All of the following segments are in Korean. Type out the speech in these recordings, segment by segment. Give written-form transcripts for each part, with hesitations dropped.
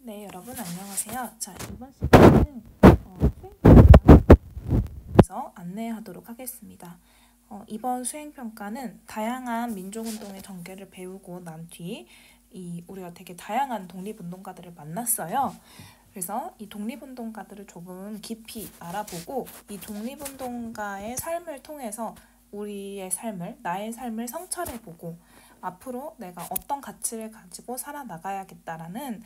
네, 여러분 안녕하세요. 자, 이번 시간에는 수행평가에서 안내하도록 하겠습니다. 이번 수행평가는 다양한 민족운동의 전개를 배우고 난 뒤 우리가 되게 다양한 독립운동가들을 만났어요. 그래서 이 독립운동가들을 조금 깊이 알아보고 이 독립운동가의 삶을 통해서 우리의 삶을, 나의 삶을 성찰해보고 앞으로 내가 어떤 가치를 가지고 살아나가야겠다라는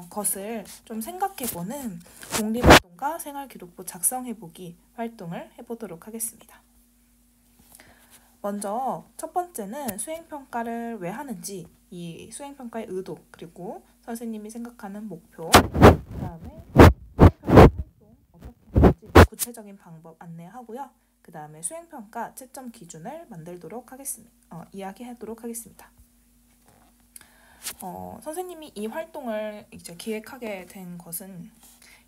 것을 좀 생각해보는 독립운동가 생활기록부 작성해보기 활동을 해보도록 하겠습니다. 먼저 첫 번째는 수행평가를 왜 하는지, 이 수행평가의 의도, 그리고 선생님이 생각하는 목표, 그 다음에 수행평가 활동 어떻게 하는지 구체적인 방법 안내하고요. 그 다음에 수행평가 채점 기준을 만들도록 하겠습니다. 이야기하도록 하겠습니다. 선생님이 이 활동을 이제 기획하게 된 것은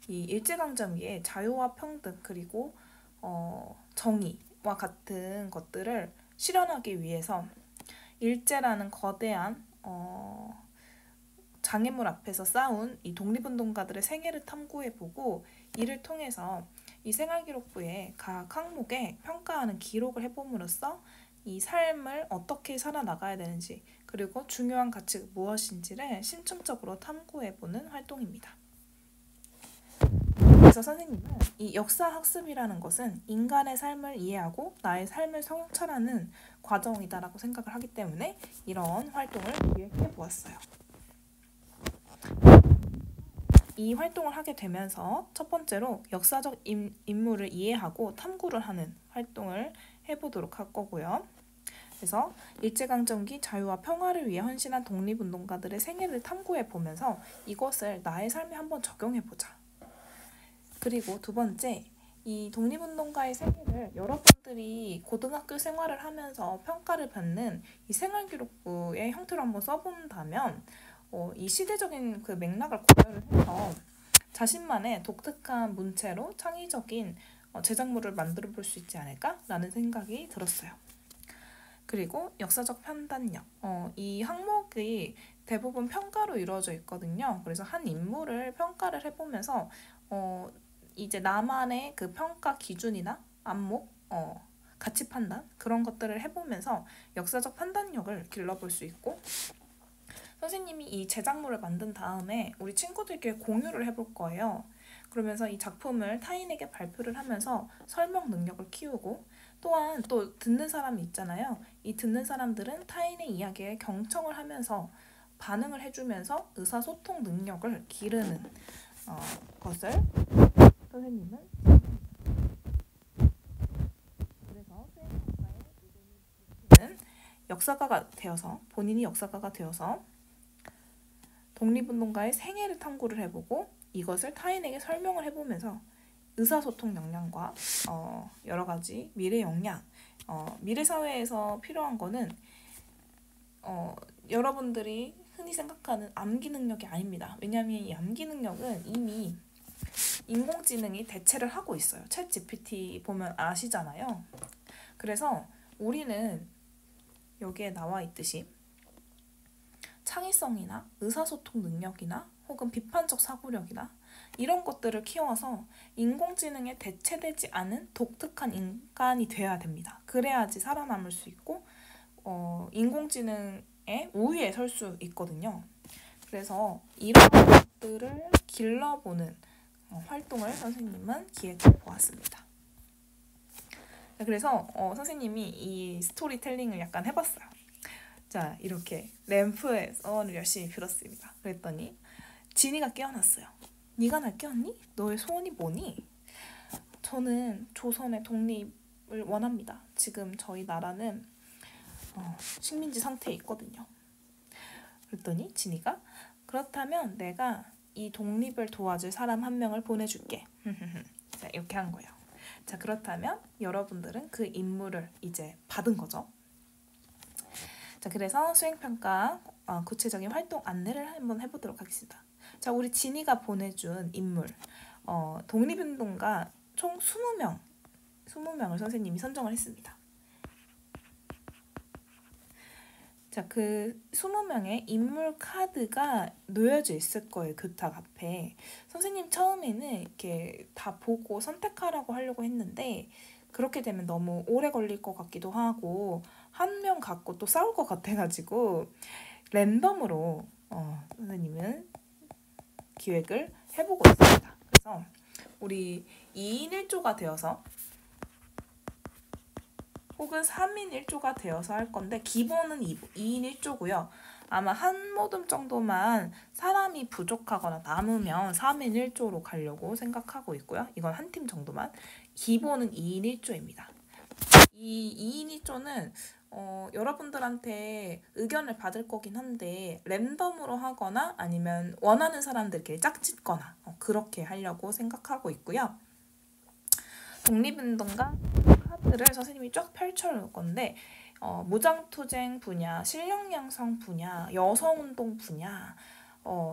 이 일제강점기에 자유와 평등 그리고 정의와 같은 것들을 실현하기 위해서 일제라는 거대한 장애물 앞에서 싸운 이 독립운동가들의 생애를 탐구해보고 이를 통해서 이 생활기록부의 각 항목에 평가하는 기록을 해봄으로써 이 삶을 어떻게 살아나가야 되는지 그리고 중요한 가치가 무엇인지를 심층적으로 탐구해보는 활동입니다. 그래서 선생님은 이 역사학습이라는 것은 인간의 삶을 이해하고 나의 삶을 성찰하는 과정이다라고 생각을 하기 때문에 이런 활동을 기획해 보았어요. 이 활동을 하게 되면서 첫 번째로 역사적 인물을 이해하고 탐구를 하는 활동을 해보도록 할 거고요. 그래서 일제강점기 자유와 평화를 위해 헌신한 독립운동가들의 생애를 탐구해 보면서 이것을 나의 삶에 한번 적용해 보자. 그리고 두 번째, 이 독립운동가의 생애를 여러분들이 고등학교 생활을 하면서 평가를 받는 이 생활기록부의 형태로 한번 써본다면 이 시대적인 그 맥락을 고려를 해서 자신만의 독특한 문체로 창의적인 제작물을 만들어 볼 수 있지 않을까라는 생각이 들었어요. 그리고 역사적 판단력. 이 항목이 대부분 평가로 이루어져 있거든요. 그래서 한 인물을 평가를 해보면서 이제 나만의 그 평가 기준이나 안목, 가치 판단 그런 것들을 해보면서 역사적 판단력을 길러볼 수 있고 선생님이 이 제작물을 만든 다음에 우리 친구들끼리 공유를 해볼 거예요. 그러면서 이 작품을 타인에게 발표를 하면서 설명 능력을 키우고 또한 또 듣는 사람이 있잖아요. 이 듣는 사람들은 타인의 이야기에 경청을 하면서 반응을 해주면서 의사소통 능력을 기르는 것을 선생님은 그래서 수행평가의 역사가가 되어서 본인이 역사가가 되어서 독립운동가의 생애를 탐구를 해보고 이것을 타인에게 설명을 해보면서 의사소통 역량과 여러 가지 미래 역량, 미래 사회에서 필요한 거는 여러분들이 흔히 생각하는 암기 능력이 아닙니다. 왜냐하면 이 암기 능력은 이미 인공지능이 대체를 하고 있어요. 챗 GPT 보면 아시잖아요. 그래서 우리는 여기에 나와 있듯이 창의성이나 의사소통 능력이나 혹은 비판적 사고력이나 이런 것들을 키워서 인공지능에 대체되지 않은 독특한 인간이 돼야 됩니다. 그래야지 살아남을 수 있고 인공지능의 우위에 설 수 있거든요. 그래서 이런 것들을 길러보는 활동을 선생님은 기획해 보았습니다. 그래서 선생님이 이 스토리텔링을 약간 해봤어요. 자, 이렇게 램프에 소원을 열심히 빌었습니다. 그랬더니 진이가 깨어났어요. 네가 날 깨웠니? 너의 소원이 뭐니? 저는 조선의 독립을 원합니다. 지금 저희 나라는 식민지 상태에 있거든요. 그랬더니 진이가 그렇다면 내가 이 독립을 도와줄 사람 한 명을 보내줄게. 자, 이렇게 한 거예요. 자, 그렇다면 여러분들은 그 임무를 이제 받은 거죠. 자, 그래서 수행평가 구체적인 활동 안내를 한번 해보도록 하겠습니다. 자, 우리 진이가 보내준 인물 독립운동가 총 20명을 선생님이 선정을 했습니다. 자, 그 20명의 인물 카드가 놓여져 있을 거예요. 교탁 앞에. 선생님 처음에는 이렇게 다 보고 선택하라고 하려고 했는데 그렇게 되면 너무 오래 걸릴 것 같기도 하고 한 명 갖고 또 싸울 것 같아가지고 랜덤으로 선생님은 기획을 해보고 있습니다. 그래서 우리 2인 1조가 되어서 혹은 3인 1조가 되어서 할 건데 기본은 2인 1조고요. 아마 한 모듬 정도만 사람이 부족하거나 남으면 3인 1조로 가려고 생각하고 있고요. 이건 한 팀 정도만. 기본은 2인 1조입니다. 이 2인 1조는 여러분들한테 의견을 받을 거긴 한데 랜덤으로 하거나 아니면 원하는 사람들끼리 짝짓거나 그렇게 하려고 생각하고 있고요. 독립운동가 카드를 선생님이 쫙 펼쳐놓을 건데 무장투쟁 분야, 실력양성 분야, 여성운동 분야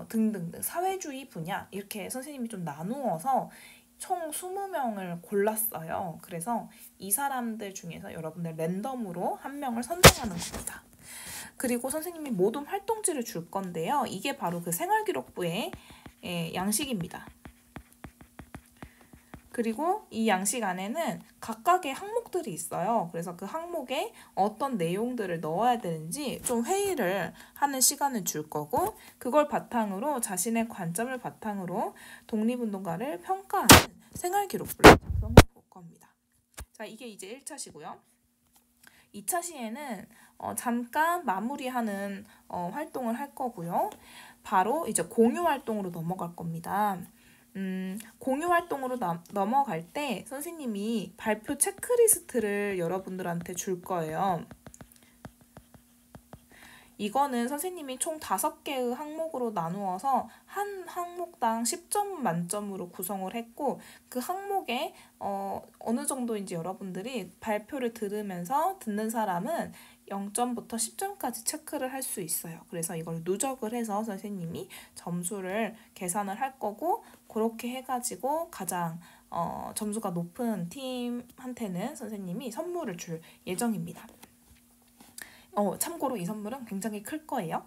등등등 사회주의 분야 이렇게 선생님이 좀 나누어서 총 20명을 골랐어요. 그래서 이 사람들 중에서 여러분들 랜덤으로 한 명을 선정하는 겁니다. 그리고 선생님이 모둠 활동지를 줄 건데요. 이게 바로 그 생활기록부의 양식입니다. 그리고 이 양식 안에는 각각의 항목들이 있어요. 그래서 그 항목에 어떤 내용들을 넣어야 되는지 좀 회의를 하는 시간을 줄 거고 그걸 바탕으로 자신의 관점을 바탕으로 독립운동가를 평가하는 생활기록부를 작성해 볼 겁니다. 자, 이게 이제 1차시고요. 2차 시에는 잠깐 마무리하는 활동을 할 거고요. 바로 이제 공유 활동으로 넘어갈 겁니다. 공유 활동으로 넘어갈 때 선생님이 발표 체크리스트를 여러분들한테 줄 거예요. 이거는 선생님이 총 5개의 항목으로 나누어서 한 항목당 10점 만점으로 구성을 했고 그 항목에 어느 정도인지 여러분들이 발표를 들으면서 듣는 사람은 0점부터 10점까지 체크를 할 수 있어요. 그래서 이걸 누적을 해서 선생님이 점수를 계산을 할 거고 그렇게 해가지고 가장 점수가 높은 팀한테는 선생님이 선물을 줄 예정입니다. 참고로 이 선물은 굉장히 클 거예요.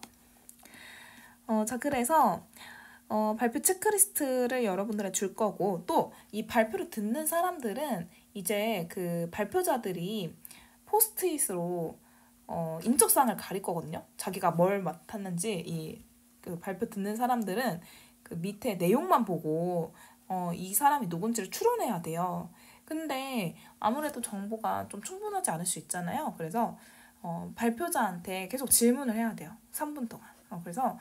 자, 그래서 발표 체크리스트를 여러분들에 줄 거고 또 이 발표를 듣는 사람들은 이제 그 발표자들이 포스트잇으로 인적사항을 가릴 거거든요. 자기가 뭘 맡았는지 그 발표 듣는 사람들은 그 밑에 내용만 보고 이 사람이 누군지를 추론해야 돼요. 근데 아무래도 정보가 좀 충분하지 않을 수 있잖아요. 그래서 발표자한테 계속 질문을 해야 돼요. 3분 동안. 그래서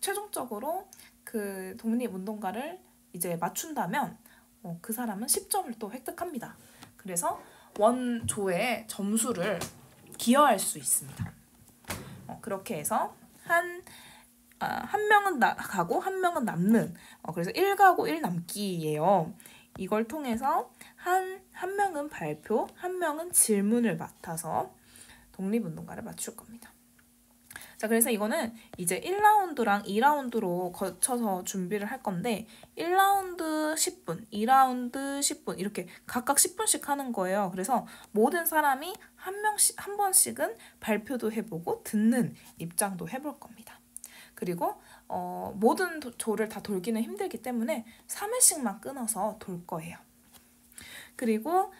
최종적으로 그 독립운동가를 이제 맞춘다면 그 사람은 10점을 또 획득합니다. 그래서 원조의 점수를 기여할 수 있습니다. 그렇게 해서 한 명은 가고 한 명은 남는 그래서 1가고 1 남기예요. 이걸 통해서 한 명은 발표, 한 명은 질문을 맡아서 독립운동가를 맞출 겁니다. 자, 그래서 이거는 이제 1라운드랑 2라운드로 거쳐서 준비를 할 건데 1라운드 10분, 2라운드 10분 이렇게 각각 10분씩 하는 거예요. 그래서 모든 사람이 한 번씩은 발표도 해보고 듣는 입장도 해볼 겁니다. 그리고 모든 조를 다 돌기는 힘들기 때문에 3회씩만 끊어서 돌 거예요. 그리고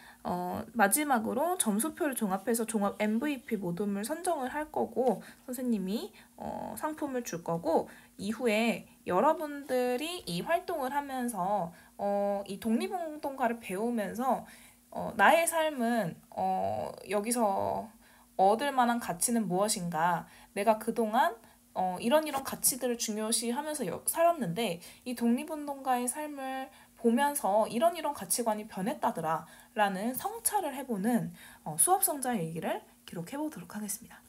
마지막으로 점수표를 종합해서 종합 MVP 모둠을 선정을 할 거고 선생님이 상품을 줄 거고 이후에 여러분들이 이 활동을 하면서 이 독립운동가를 배우면서 나의 삶은 여기서 얻을 만한 가치는 무엇인가 내가 그동안 이런 가치들을 중요시하면서 살았는데 이 독립운동가의 삶을 보면서 이런 가치관이 변했다더라 라는 성찰을 해보는 수업성자 일기를 기록해보도록 하겠습니다.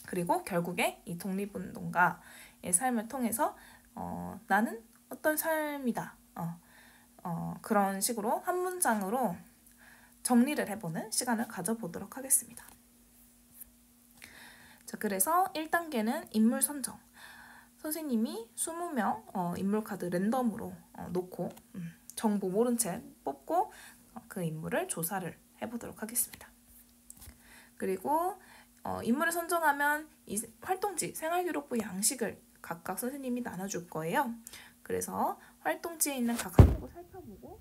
그리고 결국에 이 독립운동가의 삶을 통해서 나는 어떤 삶이다 그런 식으로 한 문장으로 정리를 해보는 시간을 가져보도록 하겠습니다. 자, 그래서 1단계는 인물 선정. 선생님이 20명 인물카드 랜덤으로 놓고 정보 모른 채 뽑고 그 인물을 조사를 해보도록 하겠습니다. 그리고 인물을 선정하면 이 활동지, 생활기록부 양식을 각각 선생님이 나눠줄 거예요. 그래서 활동지에 있는 각 항목을 살펴보고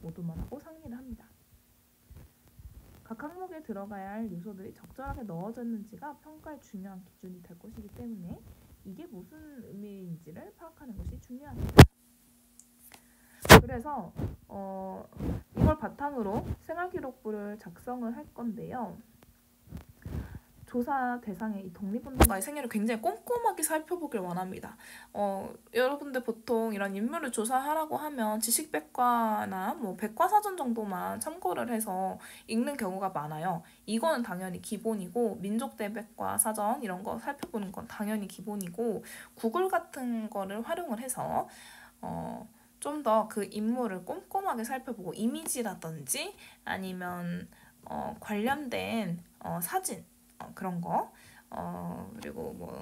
모두만 하고 상의를 합니다. 각 항목에 들어가야 할 요소들이 적절하게 넣어졌는지가 평가의 중요한 기준이 될 것이기 때문에 이게 무슨 의미인지를 파악하는 것이 중요합니다. 그래서 이걸 바탕으로 생활기록부를 작성을 할 건데요. 조사 대상의 이 독립운동가의 생애를 굉장히 꼼꼼하게 살펴보길 원합니다. 여러분들 보통 이런 인물을 조사하라고 하면 지식백과나 뭐 백과사전 정도만 참고를 해서 읽는 경우가 많아요. 이거는 당연히 기본이고 민족대백과 사전 이런 거 살펴보는 건 당연히 기본이고 구글 같은 거를 활용을 해서 좀 더 그 인물을 꼼꼼하게 살펴보고 이미지라든지 아니면 관련된 사진 그런 거 그리고 뭐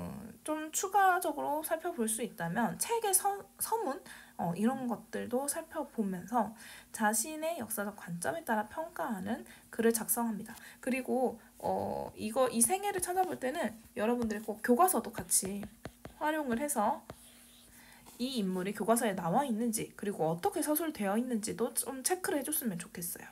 좀 추가적으로 살펴볼 수 있다면 책의 서문 이런 것들도 살펴보면서 자신의 역사적 관점에 따라 평가하는 글을 작성합니다. 그리고 이 생애를 찾아볼 때는 여러분들이 꼭 교과서도 같이 활용을 해서 이 인물이 교과서에 나와 있는지 그리고 어떻게 서술되어 있는지도 좀 체크를 해줬으면 좋겠어요.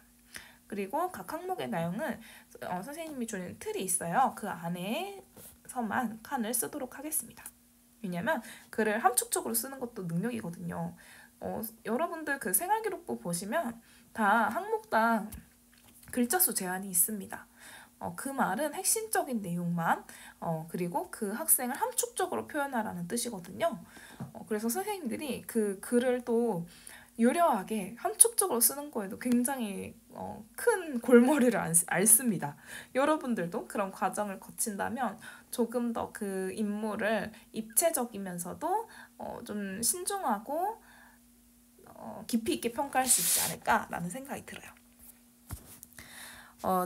그리고 각 항목의 내용은 선생님이 주는 틀이 있어요. 그 안에서만 칸을 쓰도록 하겠습니다. 왜냐면 글을 함축적으로 쓰는 것도 능력이거든요. 여러분들 그 생활기록부 보시면 다 항목당 글자 수 제한이 있습니다. 그 말은 핵심적인 내용만 그리고 그 학생을 함축적으로 표현하라는 뜻이거든요. 그래서 선생님들이 그 글을 또 유려하게 함축적으로 쓰는 거에도 굉장히 큰 골머리를 앓습니다. 여러분들도 그런 과정을 거친다면 조금 더 그 인물을 입체적이면서도 좀 신중하고 깊이 있게 평가할 수 있지 않을까라는 생각이 들어요.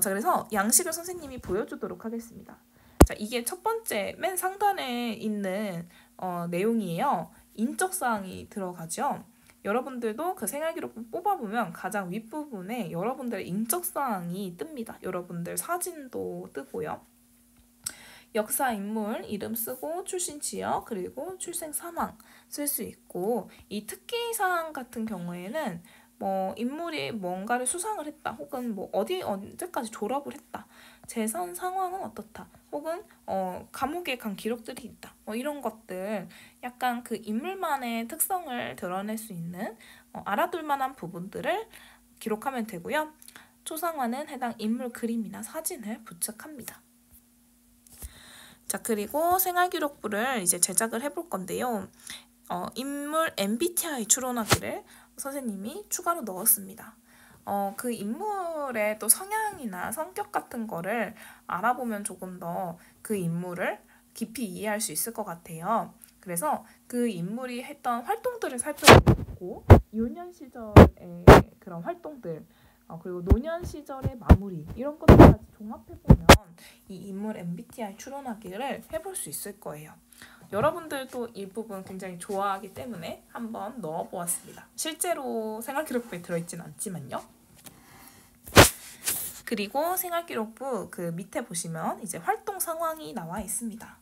자, 그래서 양식을 선생님이 보여주도록 하겠습니다. 자, 이게 첫 번째 맨 상단에 있는 내용이에요. 인적사항이 들어가죠. 여러분들도 그 생활기록부 뽑아보면 가장 윗부분에 여러분들의 인적사항이 뜹니다. 여러분들 사진도 뜨고요. 역사 인물 이름 쓰고 출신 지역 그리고 출생 사망 쓸 수 있고 이 특기사항 같은 경우에는 뭐 인물이 뭔가를 수상을 했다 혹은 뭐 언제까지 졸업을 했다 재산 상황은 어떻다 혹은 감옥에 간 기록들이 있다 뭐 이런 것들 약간 그 인물만의 특성을 드러낼 수 있는 알아둘 만한 부분들을 기록하면 되고요. 초상화는 해당 인물 그림이나 사진을 부착합니다. 자, 그리고 생활기록부를 이제 제작을 해볼 건데요. 인물 MBTI 추론하기를 선생님이 추가로 넣었습니다. 그 인물의 또 성향이나 성격 같은 거를 알아보면 조금 더 그 인물을 깊이 이해할 수 있을 것 같아요. 그래서 그 인물이 했던 활동들을 살펴보고 유년 시절의 그런 활동들 그리고 노년 시절의 마무리 이런 것들까지 종합해보면 이 인물 MBTI 추론하기를 해볼 수 있을 거예요. 여러분들도 이 부분 굉장히 좋아하기 때문에 한번 넣어보았습니다. 실제로 생활기록부에 들어있진 않지만요. 그리고 생활기록부 그 밑에 보시면 이제 활동 상황이 나와 있습니다.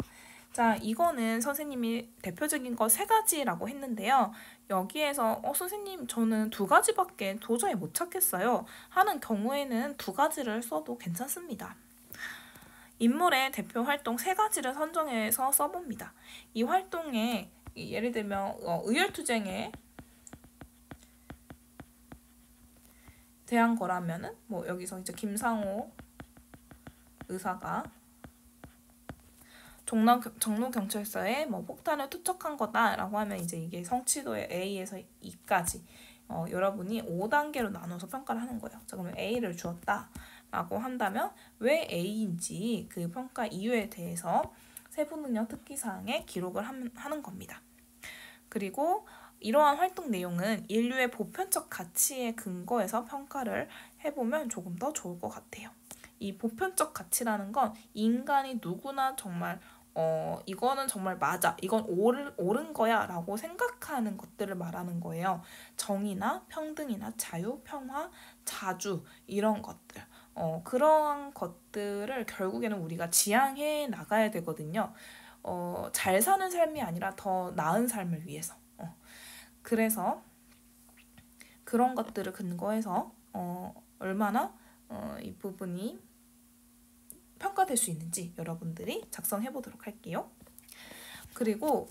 자, 이거는 선생님이 대표적인 거 3가지라고 했는데요. 여기에서 선생님 저는 2가지밖에 도저히 못 찾겠어요 하는 경우에는 2가지를 써도 괜찮습니다. 인물의 대표 활동 3가지를 선정해서 써봅니다. 이 활동에 예를 들면 의열투쟁에 대한 거라면은 뭐 여기서 이제 김상호 의사가 정로경찰서에 뭐 폭탄을 투척한 거다라고 하면 이제 이게 성취도의 A에서 E까지 여러분이 5단계로 나눠서 평가를 하는 거예요. 자, 그러면 A를 주었다라고 한다면 왜 A인지 그 평가 이유에 대해서 세부능력 특기사항에 기록을 하는 겁니다. 그리고 이러한 활동 내용은 인류의 보편적 가치에 근거해서 평가를 해보면 조금 더 좋을 것 같아요. 이 보편적 가치라는 건 인간이 누구나 정말 이거는 정말 맞아, 이건 옳은 거야 라고 생각하는 것들을 말하는 거예요. 정의나 평등이나 자유, 평화, 자주 이런 것들 그러한 것들을 결국에는 우리가 지향해 나가야 되거든요. 잘 사는 삶이 아니라 더 나은 삶을 위해서. 그래서 그런 것들을 근거해서 얼마나 이 부분이 평가될 수 있는지 여러분들이 작성해 보도록 할게요. 그리고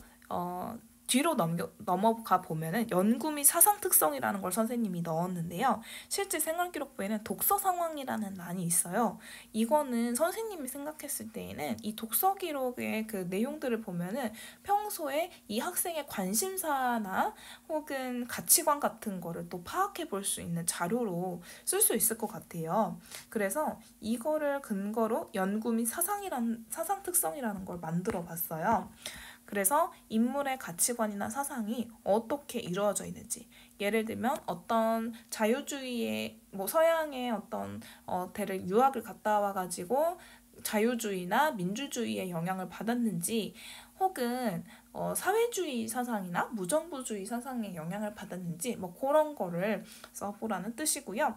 뒤로 넘어가 보면은 연구 및 사상 특성이라는 걸 선생님이 넣었는데요. 실제 생활기록부에는 독서 상황이라는欄이 있어요. 이거는 선생님이 생각했을 때에는 이 독서 기록의 그 내용들을 보면은 평소에 이 학생의 관심사나 혹은 가치관 같은 거를 또 파악해 볼 수 있는 자료로 쓸 수 있을 것 같아요. 그래서 이거를 근거로 연구 및 사상 특성이라는 걸 만들어 봤어요. 그래서 인물의 가치관이나 사상이 어떻게 이루어져 있는지, 예를 들면 어떤 자유주의의 서양의 어떤 대를 유학을 갔다 와가지고 자유주의나 민주주의의 영향을 받았는지, 혹은 사회주의 사상이나 무정부주의 사상의 영향을 받았는지 그런 거를 써보라는 뜻이고요.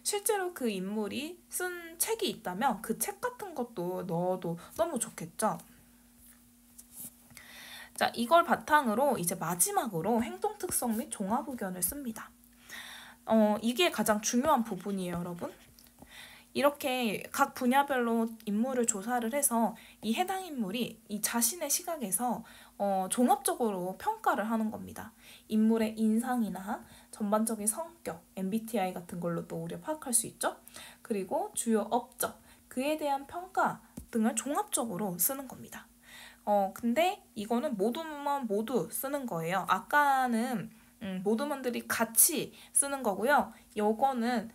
실제로 그 인물이 쓴 책이 있다면 그 책 같은 것도 넣어도 너무 좋겠죠. 자, 이걸 바탕으로 이제 마지막으로 행동 특성 및 종합 의견을 씁니다. 이게 가장 중요한 부분이에요, 여러분. 이렇게 각 분야별로 인물을 조사를 해서 이 해당 인물이 이 자신의 시각에서 종합적으로 평가를 하는 겁니다. 인물의 인상이나 전반적인 성격, MBTI 같은 걸로 또 우리가 파악할 수 있죠. 그리고 주요 업적, 그에 대한 평가 등을 종합적으로 쓰는 겁니다. 근데 이거는 모두만 모두 쓰는 거예요. 아까는 모두만들이 같이 쓰는 거고요. 요거는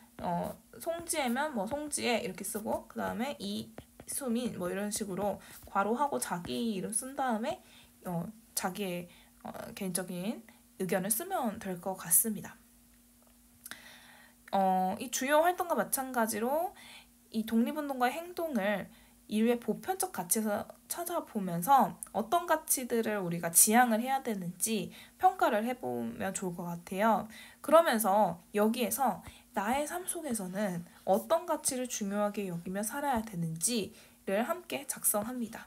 송지혜면 송지혜 이렇게 쓰고, 그 다음에 이수민 이런 식으로 괄호하고 자기 이름 쓴 다음에 자기의 개인적인 의견을 쓰면 될 것 같습니다. 이 주요 활동과 마찬가지로 이 독립운동가의 행동을 인류의 보편적 가치에서 찾아보면서 어떤 가치들을 우리가 지향을 해야 되는지 평가를 해보면 좋을 것 같아요. 그러면서 여기에서 나의 삶 속에서는 어떤 가치를 중요하게 여기며 살아야 되는지를 함께 작성합니다.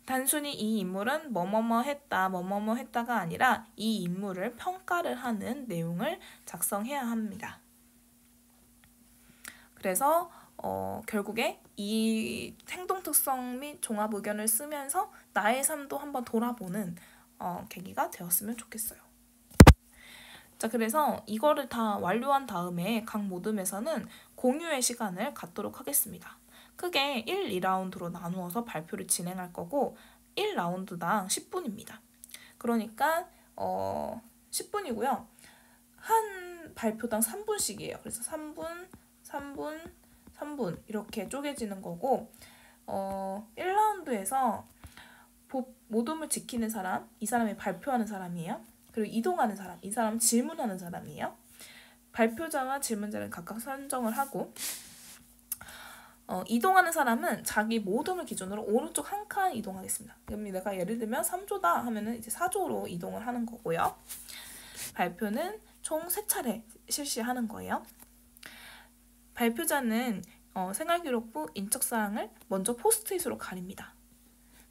단순히 이 인물은 뭐뭐뭐 했다, 뭐뭐뭐 했다가 아니라 이 인물을 평가를 하는 내용을 작성해야 합니다. 그래서 결국에 이 행동 특성 및 종합 의견을 쓰면서 나의 삶도 한번 돌아보는 계기가 되었으면 좋겠어요. 자, 그래서 이거를 다 완료한 다음에 각 모둠에서는 공유의 시간을 갖도록 하겠습니다. 크게 1, 2라운드로 나누어서 발표를 진행할 거고 1라운드당 10분입니다. 그러니까 10분이고요. 한 발표당 3분씩이에요. 그래서 3분, 3분, 3분 이렇게 쪼개지는 거고 1라운드에서 모둠을 지키는 사람, 이 사람이 발표하는 사람이에요. 그리고 이동하는 사람, 이 사람은 질문하는 사람이에요. 발표자와 질문자를 각각 선정을 하고 이동하는 사람은 자기 모둠을 기준으로 오른쪽 한 칸 이동하겠습니다. 그럼 내가 예를 들면 3조다 하면은 이제 4조로 이동을 하는 거고요. 발표는 총 3차례 실시하는 거예요. 발표자는 생활기록부 인적사항을 먼저 포스트잇으로 가립니다.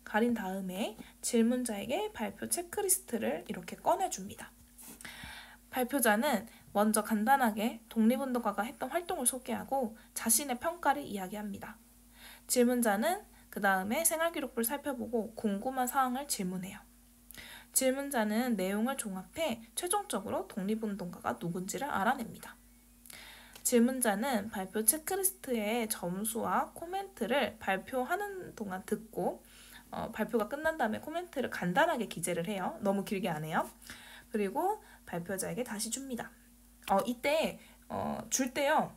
가린 다음에 질문자에게 발표 체크리스트를 이렇게 꺼내줍니다. 발표자는 먼저 간단하게 독립운동가가 했던 활동을 소개하고 자신의 평가를 이야기합니다. 질문자는 그 다음에 생활기록부를 살펴보고 궁금한 사항을 질문해요. 질문자는 내용을 종합해 최종적으로 독립운동가가 누군지를 알아냅니다. 질문자는 발표 체크리스트의 점수와 코멘트를 발표하는 동안 듣고 발표가 끝난 다음에 코멘트를 간단하게 기재를 해요. 너무 길게 안 해요. 그리고 발표자에게 다시 줍니다. 이때 줄 때요.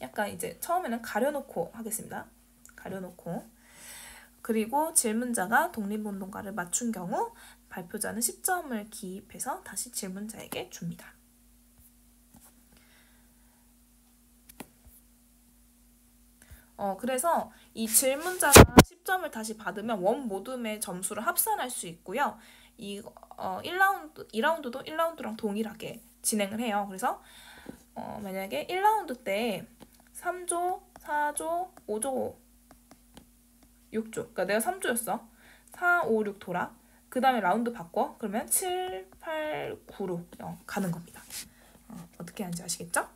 약간 이제 처음에는 가려놓고 하겠습니다. 가려놓고. 그리고 질문자가 독립운동가를 맞춘 경우 발표자는 10점을 기입해서 다시 질문자에게 줍니다. 그래서 이 질문자가 10점을 다시 받으면 원 모둠의 점수를 합산할 수 있고요. 이 1라운드, 2라운드도 1라운드랑 동일하게 진행을 해요. 그래서 만약에 1라운드 때 3조, 4조, 5조, 6조. 그러니까 내가 3조였어. 4, 5, 6 돌아. 그 다음에 라운드 바꿔. 그러면 7, 8, 9로 가는 겁니다. 어떻게 하는지 아시겠죠?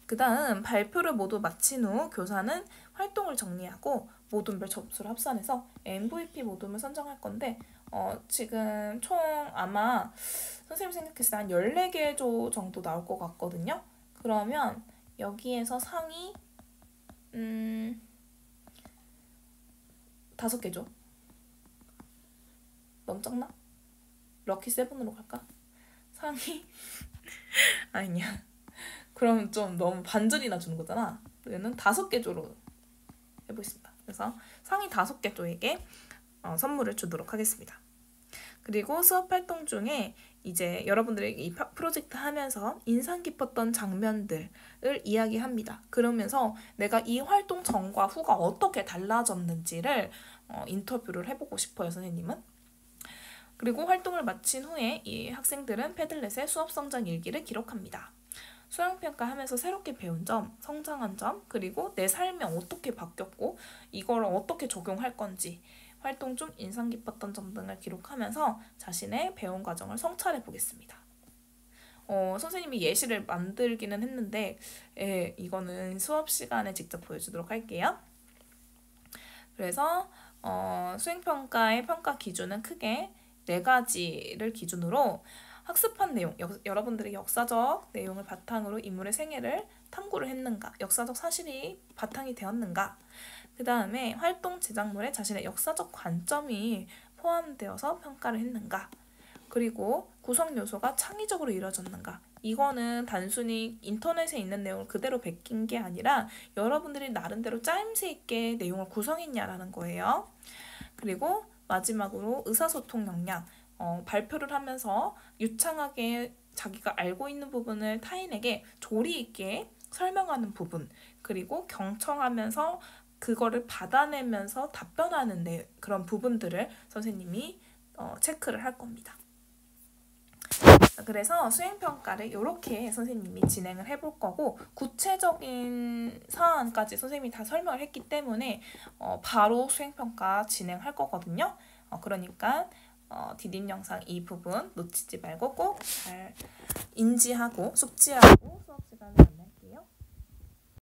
그 다음 발표를 모두 마친 후 교사는 활동을 정리하고 모둠별 점수를 합산해서 MVP 모둠을 선정할 건데 지금 총 아마 선생님 생각했을 때 한 14개 조 정도 나올 것 같거든요. 그러면 여기에서 상위 5개 조. 너무 적나? 럭키 세븐으로 갈까? 상위 아니야. 그럼 좀 너무 반절이나 주는 거잖아. 얘는 5개 조로 해보겠습니다. 그래서 상위 5개 조에게 선물을 주도록 하겠습니다. 그리고 수업 활동 중에 이제 여러분들이 이 프로젝트 하면서 인상 깊었던 장면들을 이야기합니다. 그러면서 내가 이 활동 전과 후가 어떻게 달라졌는지를 인터뷰를 해보고 싶어요, 선생님은. 그리고 활동을 마친 후에 이 학생들은 패들렛에 수업 성장 일기를 기록합니다. 수행평가하면서 새롭게 배운 점, 성장한 점, 그리고 내 삶이 어떻게 바뀌었고 이걸 어떻게 적용할 건지, 활동 중 인상 깊었던 점 등을 기록하면서 자신의 배운 과정을 성찰해 보겠습니다. 선생님이 예시를 만들기는 했는데 이거는 수업 시간에 직접 보여주도록 할게요. 그래서 수행평가의 평가 기준은 크게 4가지를 기준으로 학습한 내용, 여러분들이 역사적 내용을 바탕으로 인물의 생애를 탐구를 했는가, 역사적 사실이 바탕이 되었는가, 그 다음에 활동 제작물에 자신의 역사적 관점이 포함되어서 평가를 했는가, 그리고 구성 요소가 창의적으로 이루어졌는가. 이거는 단순히 인터넷에 있는 내용을 그대로 베낀 게 아니라 여러분들이 나름대로 짜임새 있게 내용을 구성했냐라는 거예요. 그리고 마지막으로 의사소통 역량, 발표를 하면서 유창하게 자기가 알고 있는 부분을 타인에게 조리 있게 설명하는 부분, 그리고 경청하면서 그거를 받아내면서 답변하는 그런 부분들을 선생님이 체크를 할 겁니다. 그래서 수행평가를 이렇게 선생님이 진행을 해볼 거고, 구체적인 사안까지 선생님이 다 설명을 했기 때문에 바로 수행평가 진행할 거거든요. 그러니까 디딤 영상 이 부분 놓치지 말고 꼭 잘 인지하고 숙지하고 수업 시간에